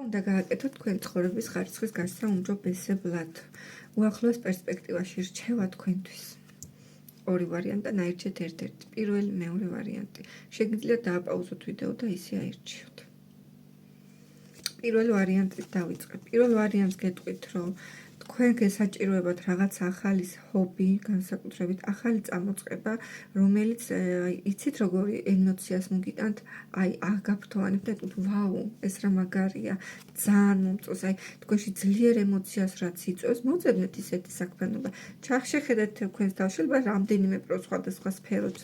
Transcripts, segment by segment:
უნდა გააკეთოთ თქვენ ცხოვრების ხარისხის გასცდა უმჯობესებლად. უახლოეს პერსპექტივაში რჩევა თქვენთვის. ორი ვარიანტი, ნაირჩეთ ერთ-ერთი. პირველი, მეორე ვარიანტი. შეგიძლიათ დააპაუზოთ ვიდეო და ისე აირჩიოთ. პირველ ვარიანტით დავიწყებ. პირველ ვარიანტს გეტყვით, რომ თქვენ გესაჭიროებათ რაღაც ახალი ჰობი, განსაკუთრებით ახალი წამოწყება, რომელიც იცით როგორი ემოციას მოგიტანთ, გაფრთოვანებთ და იტყვით, ვაუ, ეს რა მაგარია, ძალიან მომწონს, თქვენში ძლიერ ემოციას რაც იწვევს, მოძებნეთ ისეთი საქმიანობა. ჩახშეხედეთ თქვენს თავში, შეიძლება რამდენიმე სხვადასხვა სფეროთი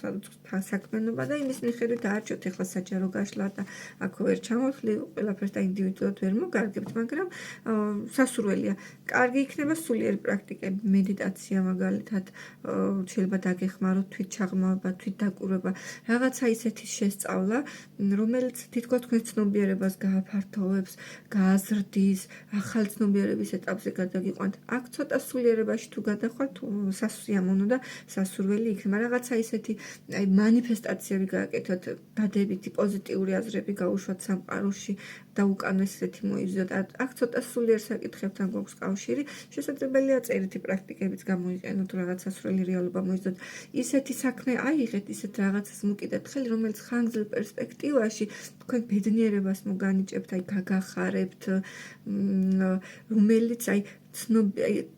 საქმიანობა და იმის მიხედვით დაარჩიოთ, ეხლა საჯარო გაშლა და აქ ვერ ჩამოვთვლი, ყველაფერს და ინდივიდუალურად ვერ მოგარგებთ, მაგრამ სასურველია. კარგი იქნება სულიერი პრაქტიკები, მედიტაცია მაგალითად, შეიძლება დაგეხმაროთ თვითჩაღრმავება, თვითდაკურება, რაღაცა ისეთი შესწავლა, რომელიც თითქოს თქვენს ცნობიერებას გააფართოვებს, გააზრდის, ახალ ცნობიერების ეტაპზე გადაგიყვანთ. აქ ცოტა სულიერებაში თუ გადახვალთ, სასიამოვნო და სასურველი იქნება. რაღაცა ისეთი მანიფესტაციები გააკეთოთ, დადებითი პოზიტიური აზრები გაუშვათ სამყაროში და უკან ესეთი მოიზოთ. აქ ცოტა სულიერ საკითხებთან გვაქვს კავშირი. შესაძლებელია წერითი პრაქტიკებიც გამოიყენოთ, რაღაც სასურველი რეალობა მოიზოთ. ისეთი საქმე აიღეთ, ისეთ რაღაცას მოკიდეთ ხელი, რომელიც ხანგრძლივ პერსპექტივაში თქვენ ბედნიერებას მოგანიჭებთ, გაგახარებთ, რომელიც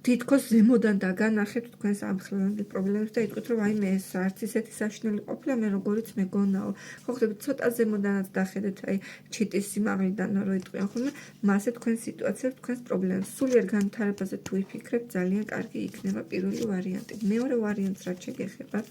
თითქოს ზემოდან დაგანახეთ თქვენს ამხელოვნებელ პრობლემებს და იტყვით, რომ მე ეს არც ისეთი საშინელი ყოფილა, მე როგორიც მეგონაო. ხო ხდებით, ცოტა ზემოდანაც დახედეთ, ჩიტის სიმაღლიდან რო იტყვიან ხოლმე, მასე თქვენ სიტუაციებს, თქვენს პრობლემებს სულიერ განვითარებაზე თუ იფიქრებთ, ძალიან კარგი იქნება პირველი ვარიანტი. მეორე ვარიანტს რაც შეგეხებათ,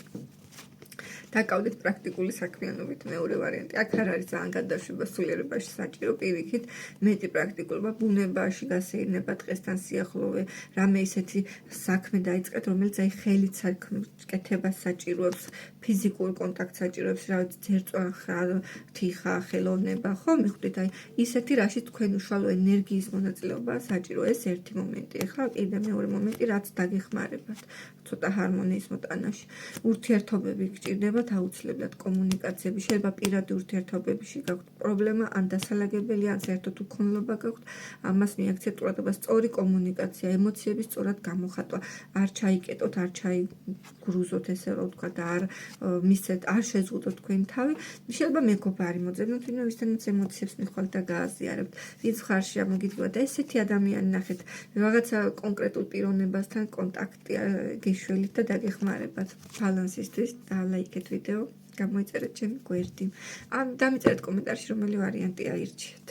დაკავდეთ პრაქტიკული საქმიანობით. მეორე ვარიანტი. აქ არ არის ძალიან გადაშვება სულიერებაში საჭირო, პირიქით, მეტი პრაქტიკულობა, ბუნებაში გასეირნება, დღესთან სიახლოვე, რამე ისეთი საქმე დაიწყეთ, რომელიც ხელით კეთებას საჭიროებს, ფიზიკურ კონტაქტს საჭიროებს, რა ვიცი, ძერწვა, თიხა, ხელოვნება, ხო, მიხვდით, ისეთი რაში თქვენ უშუალო ენერგიის მონაწილეობა საჭირო. ეს ერთი მომენტი. ახლა კიდე მეორე მომენტი, რაც დაგეხმარებათ, ცოტა ჰარმონიის მოტანაში. ურთიერთობები გჭირდებათ აუცილებლად, კომუნიკაციები, შეიძლება პირადი ურთიერთობებში გაქვთ პრობლემა, ან დასალაგებელი, ან საერთოდ უქონლობა გაქვთ, ამას მიაქციეთ ყურადღება, სწორი კომუნიკაცია, ემოციების სწორად გამოხატვა, არ ჩაიკეტოთ, არ ჩაიგრუზოთ, ესე რომ ვთქვა და არ შეზღუდოთ თქვენი თავი. შეიძლება მეგობარი მოძებნოთ, ვინმე ვისთანაც ემოციებს მიხვალთ და გააზიარებთ. ვინც ხარში ამოგიდგება და ესეთი ადამიანი ნახეთ, რაღაცა კონკრეტულ პიროვნებასთან კონტაქტი გეშველით და დაგეხმარებათ. ბალანსისთვის დალაიქეთ ვიდეო, გამოიწერეთ ჩემი გვერდი. დამიწერეთ კომენტარში, რომელი ვარიანტი აირჩიეთ.